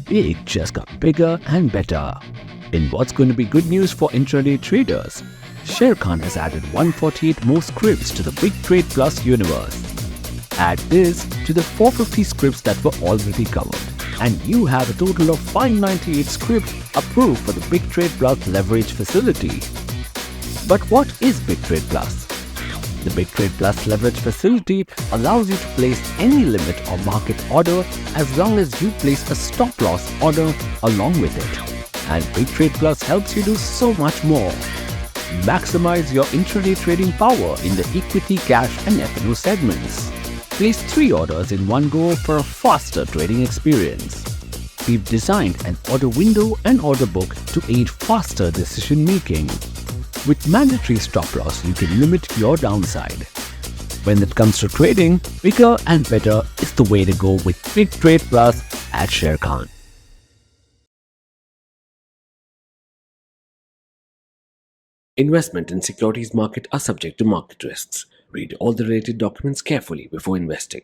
It just got bigger and better. In what's going to be good news for intraday traders, Sharekhan has added 148 more scripts to the BigTrade Plus universe. Add this to the 450 scripts that were already covered, and you have a total of 598 scripts approved for the BigTrade Plus leverage facility. But what is BigTrade Plus? The BigTrade Plus leverage facility allows you to place any limit or market order as long as you place a stop loss order along with it. And BigTrade Plus helps you do so much more. Maximize your intraday trading power in the equity, cash and F&O segments. Place 3 orders in one go for a faster trading experience. We've designed an order window and order book to aid faster decision making. With mandatory stop loss, you can limit your downside. When it comes to trading, bigger and better is the way to go with BigTrade Plus at Sharekhan. Investment in securities market are subject to market risks. Read all the related documents carefully before investing.